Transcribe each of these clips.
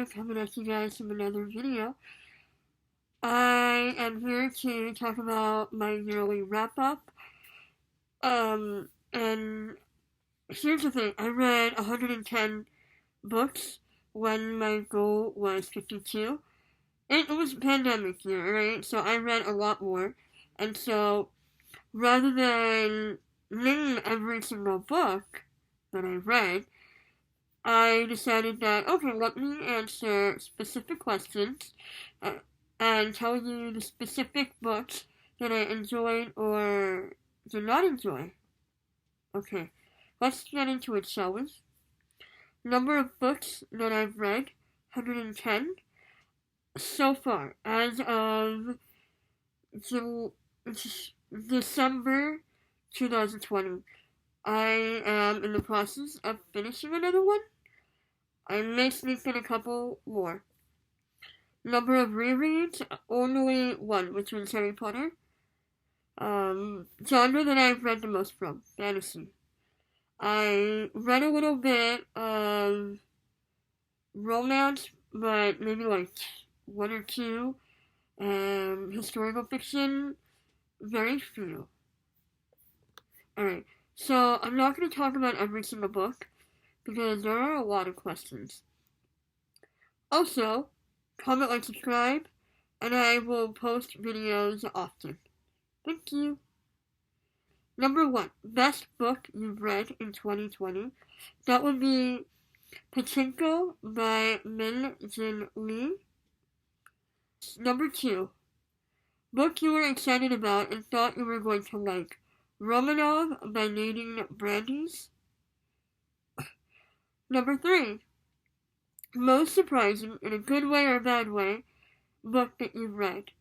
Lavender coming at you guys from another video. I am here to talk about my yearly wrap-up. And here's the thing, I read 110 books when my goal was 52. It was pandemic year, right? So I read a lot more. And so, rather than name every single book that I read, I decided that, okay, let me answer specific questions and tell you the specific books that I enjoyed or did not enjoy. Okay, let's get into it, shall we? Number of books that I've read, 110. So far, as of December 2020, I am in the process of finishing another one. I may sneak in a couple more. Number of rereads, only one, which was Harry Potter. Genre that I've read the most from, fantasy. I read a little bit of romance, but maybe like one or two. Historical fiction, very few. Alright, so I'm not going to talk about every single book, because there are a lot of questions. Also, comment, like, subscribe, and I will post videos often. Thank you. Number 1, best book you've read in 2020. That would be Pachinko by Min Jin Lee. Number 2, book you were excited about and thought you were going to like. Romanov by Nadine Brandeis. Number 3, most surprising, in a good way or a bad way, book that you've read.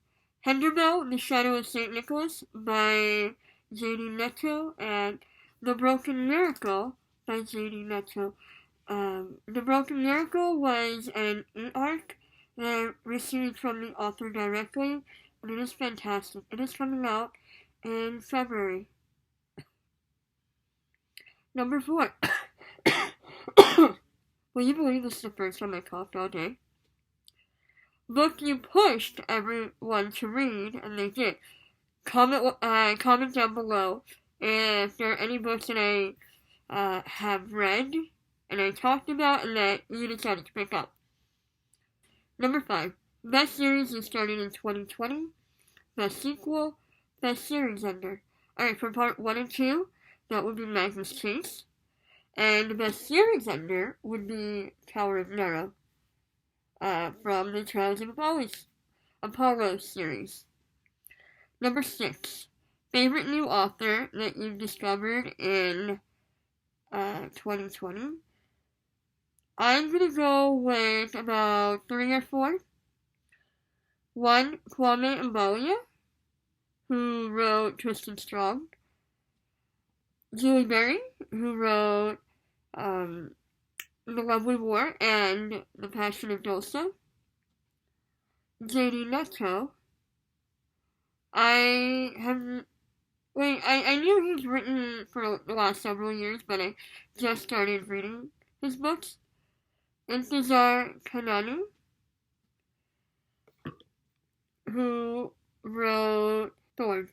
Henderbell, The Shadow of St. Nicholas by JD Netto, and The Broken Miracle by JD Netto. The Broken Miracle was an e-arc that I received from the author directly, and it is fantastic. It is coming out in February. Number 4. Will you believe this is the first time I coughed all day? Book you pushed everyone to read, and they did. Comment down below if there are any books that I have read and I talked about and that you decided to pick up. Number 5. Best series you started in 2020. Best sequel. Best series ender. Alright, for part 1 and 2, that would be Magnus Chase. And the best series ender would be Tower of Nero. From the Trials of Apollo series. Number 6. Favorite new author that you've discovered in 2020. I'm going to go with about 3 or 4. 1, Kwame Mbolia, who wrote Twisted Strong. Julie Berry, who wrote The Lovely War and The Passion of Dulce. JD Netto. I knew he's written for the last several years, but I just started reading his books. Intisar Khanani, who wrote Thorn.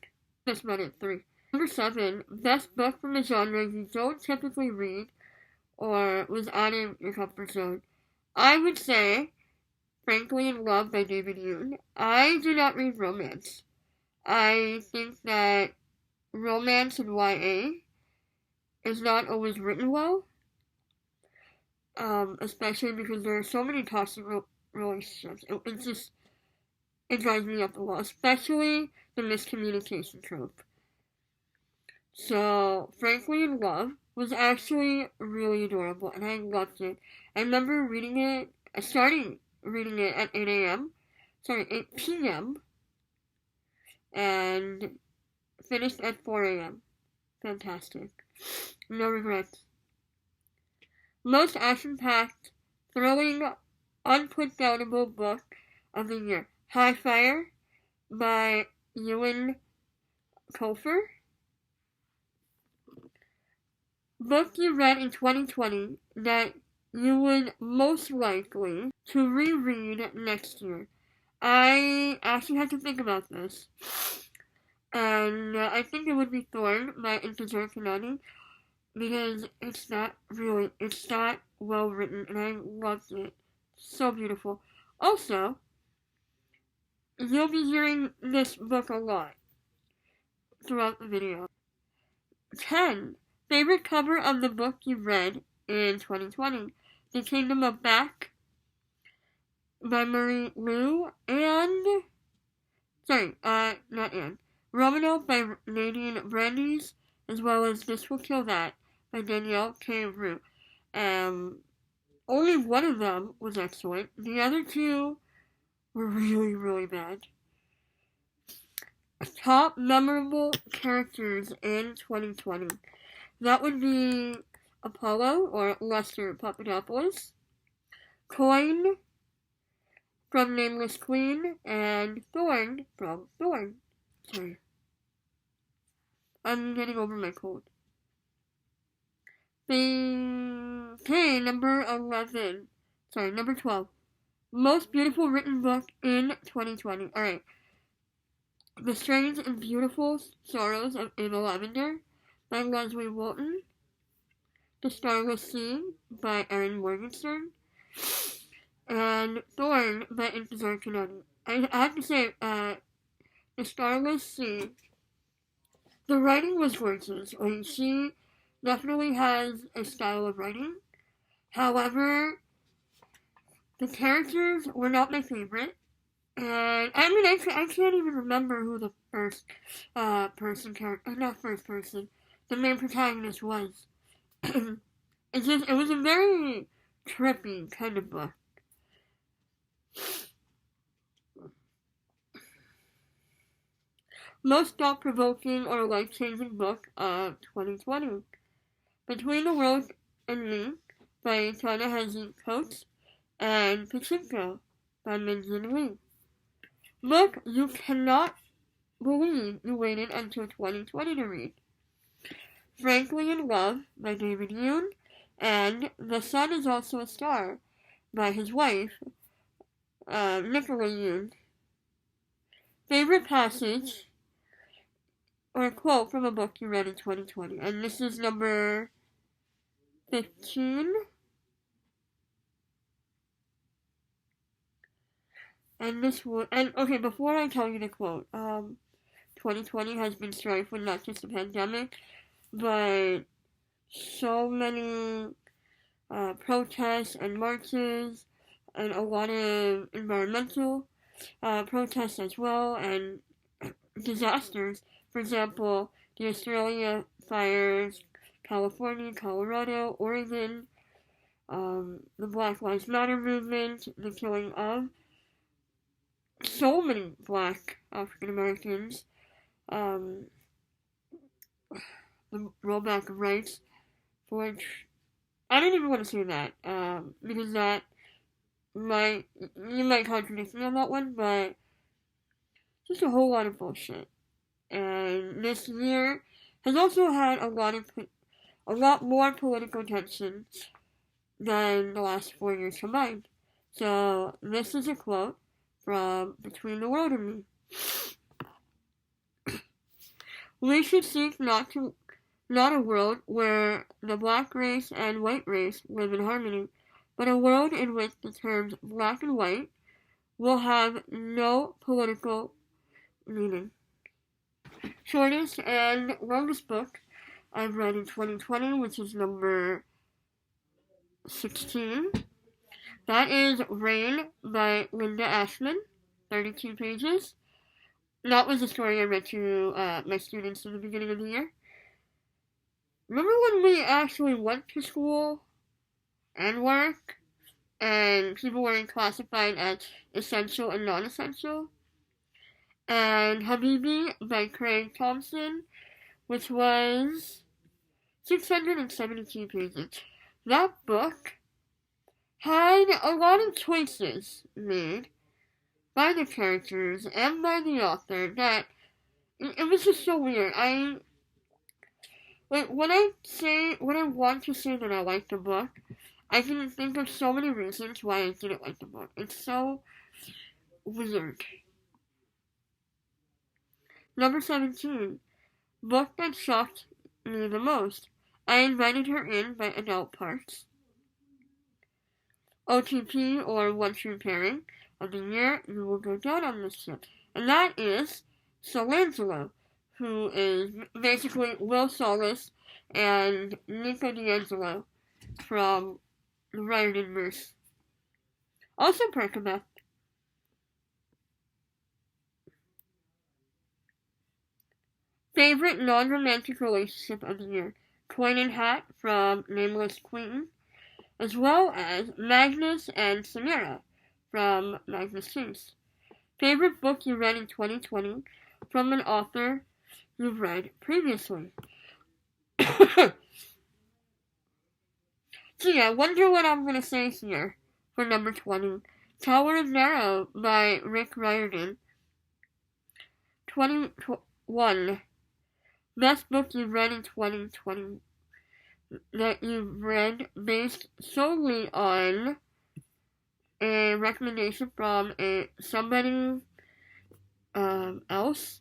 Just read it 3. Number 7, best book from a genre you don't typically read or was out of your comfort zone. I would say Frankly in Love by David Yoon. I do not read romance. I think that romance in YA is not always written well, especially because there are so many toxic relationships. It drives me up the wall, especially the miscommunication trope. So, Frankly in Love was actually really adorable, and I loved it. I remember starting reading it at 8 p.m., and finished at 4 a.m. Fantastic. No regrets. Most action-packed, thrilling, unputdownable book of the year. Highfire by Eoin Colfer. Book you read in 2020 that you would most likely to reread next year? I actually had to think about this. And I think it would be Thorn by Intisar Khanani because it's not well written and I loved it. So beautiful. Also, you'll be hearing this book a lot throughout the video. 10. Favorite cover of the book you read in 2020. The Kingdom of Back by Marie Lu and... not Anne. Romanov by Nadine Brandeis, as well as This Will Kill That by Danielle K. Only one of them was excellent. The other two were really, really bad. Top memorable characters in 2020. That would be Apollo, or Lester Papadopoulos, Coin from Nameless Queen, and Thorn from Thorn. Sorry. I'm getting over my cold. Okay, number 12. Most beautiful written book in 2020. Alright. The Strange and Beautiful Sorrows of Ava Lavender by Leslye Walton. The Starless Sea by Erin Morgenstern. And Thorn by Intisar Khanani. I have to say, The Starless Sea, the writing was gorgeous. Like, she definitely has a style of writing. However, the characters were not my favorite. And, I mean, I can't even remember who the first the main protagonist was. It was a very trippy kind of book. Most thought-provoking or life-changing book of 2020. Between the World and Me by Ta-Nahesi and Pachinko by Minjin Lee. Book you cannot believe you waited until 2020 to read. Frankly in Love by David Yoon and The Sun is Also a Star by his wife, Nicola Yoon. Favorite passage or quote from a book you read in 2020. And this is number 15. Okay, before I tell you the quote, 2020 has been strife with not just the pandemic, but so many protests and marches, and a lot of environmental protests as well, and disasters. For example, the Australia fires, California, Colorado, Oregon, the Black Lives Matter movement, the killing of so many Black African Americans, the rollback of rights, for which I don't even want to say that, because you might contradict me on that one, but just a whole lot of bullshit. And this year has also had a lot more political tension than the last 4 years combined. So this is a quote from Between the World and Me. We should seek not a world where the black race and white race live in harmony, but a world in which the terms black and white will have no political meaning. Shortest and longest book I've read in 2020, which is number 16. That is Rain by Linda Ashman, 32 pages. That was a story I read to my students at the beginning of the year. Remember when we actually went to school and work, and people were classified as essential and non-essential? And Habibi by Craig Thompson, which was 672 pages. That book had a lot of choices made by the characters and by the author that it was just so weird. When I want to say that I like the book, I can think of so many reasons why I didn't like the book. It's so weird. Number 17. Book that shocked me the most. I invited her in by adult parts. OTP, or One True Pairing of the Year, you will go down on this ship. And that is Solangelo, who is basically Will Solis and Nico D'Angelo from the Riordan verse. Also Perkabeth. Favorite non-romantic relationship of the year. Coin and Hat from Nameless Queen, as well as Magnus and Samira from Magnus Chase. Favorite book you read in 2020 from an author you've read previously. So yeah, wonder what I'm going to say here for number 20. Tower of Nero by Rick Riordan. 21. Best book you've read in 2020 that you've read based solely on a recommendation from somebody else,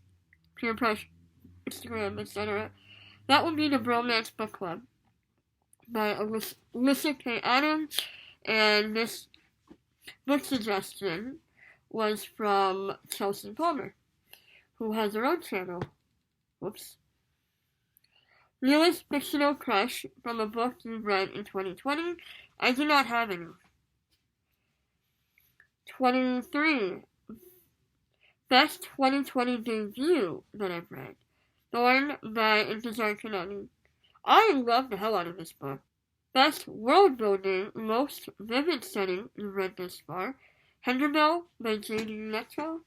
peer pressure, Instagram, etc. That would be the Bromance Book Club by Lissa K. Adams, and this book suggestion was from Chelsea Palmer, who has her own channel. Whoops. Newest fictional crush from a book you read in 2020. I do not have any. 23. Best 2020 debut that I've read. Thorn by Intisar Khanani. I love the hell out of this book. Best world building, most vivid setting you've read this far. Henderbell by JD Netto.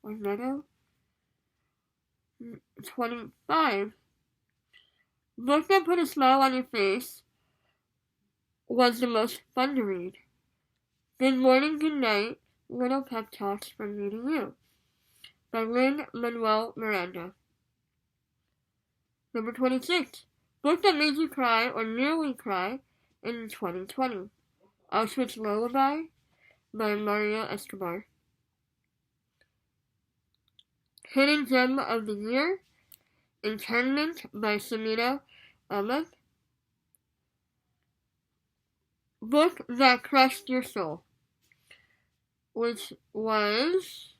Or Netto. 25. Book that put a smile on your face was the most fun to read. Good Morning, Good Night, Little Pep Talks from Me to You by Lin-Manuel Miranda. Number 26. Book that made you cry or nearly cry in 2020. Auschwitz Lullaby by Mario Escobar. Hidden Gem of the Year, Internment by Samira Ahmed. Book that crushed your soul, which was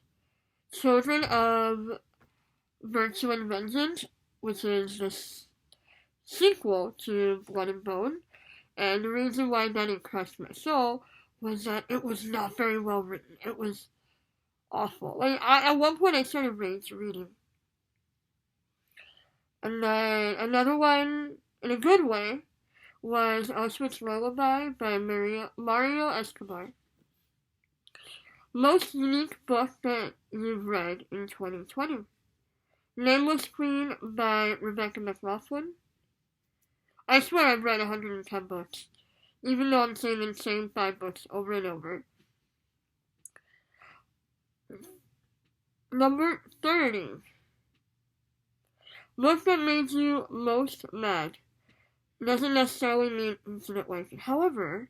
Children of Virtue and Vengeance, which is the sequel to Blood and Bone. And the reason why that it crushed my soul was that it was not very well written. It was awful. Like, at one point I started rage reading. And then another one, in a good way, was Auschwitz Lullaby by Mario Escobar. Most unique book that you've read in 2020. Nameless Queen by Rebecca McLaughlin. I swear I've read 110 books, even though I'm saying the same 5 books over and over. Number 30. Book that made you most mad. Doesn't necessarily mean incident liking. However,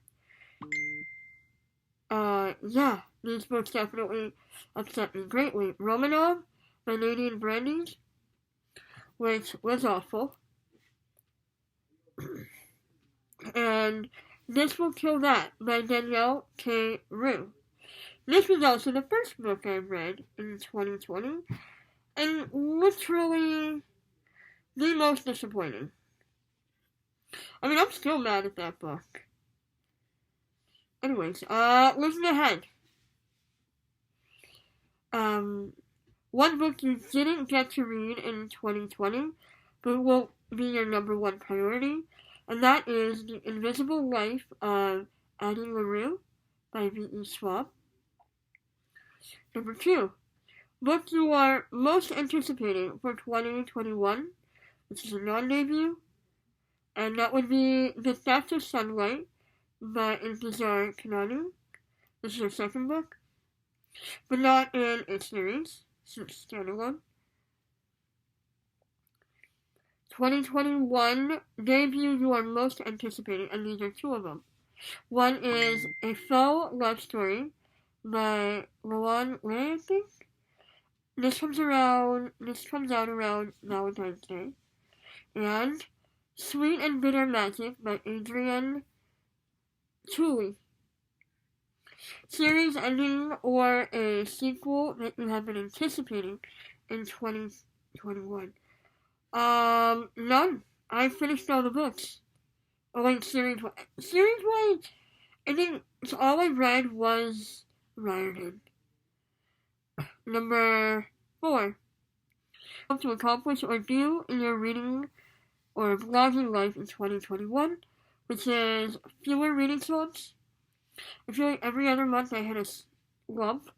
yeah, these books definitely upset me greatly. Romanov by Nadine Brandes, which was awful. And This Will Kill That by Danielle K. This was also the first book I read in 2020, and literally the most disappointing. I mean, I'm still mad at that book. Anyways, looking ahead. One book you didn't get to read in 2020, but will be your number 1 priority, and that is The Invisible Life of Addie LaRue by V.E. Schwab. Number 2. Book you are most anticipating for 2021, which is a non-debut, and that would be The Theft of Sunlight by Intisar Khanani. This is her second book, but not in a series, so it's standalone. 2021 debut you are most anticipating, and these are 2 of them. One is A Faux Love Story by Rowan Ray, I think. This comes out around Valentine's Day. And Sweet and Bitter Magic by Adrian Tooley. Series ending or a sequel that you have been anticipating in 2021? None. I finished all the books. Like series-wise. Series-wise, I think all I read was Riordan. Number 4. To accomplish or do in your reading or blogging life in 2021, which is fewer reading slumps. I feel like every other month I hit a slump.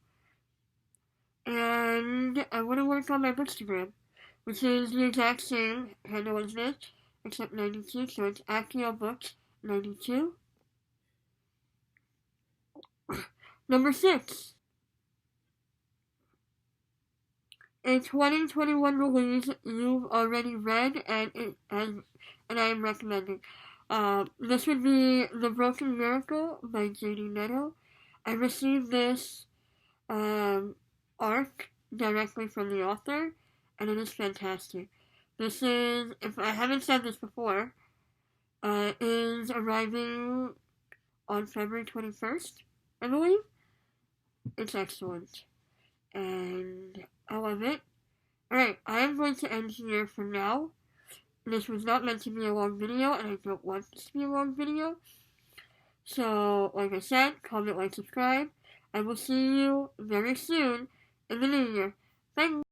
And I want to work on my Bookstagram, which is the exact same handle as this, except 92, so it's Actio Books 92. Number 6. A 2021 release you've already read and I am recommending. This would be The Broken Miracle by JD Netto. I received this arc directly from the author, and it is fantastic. This is, if I haven't said this before, is arriving on February 21st, I believe. It's excellent. And I love it. Alright, I am going to end here for now. This was not meant to be a long video, and I don't want this to be a long video. So, like I said, comment, like, subscribe. I will see you very soon in the new year. Bye!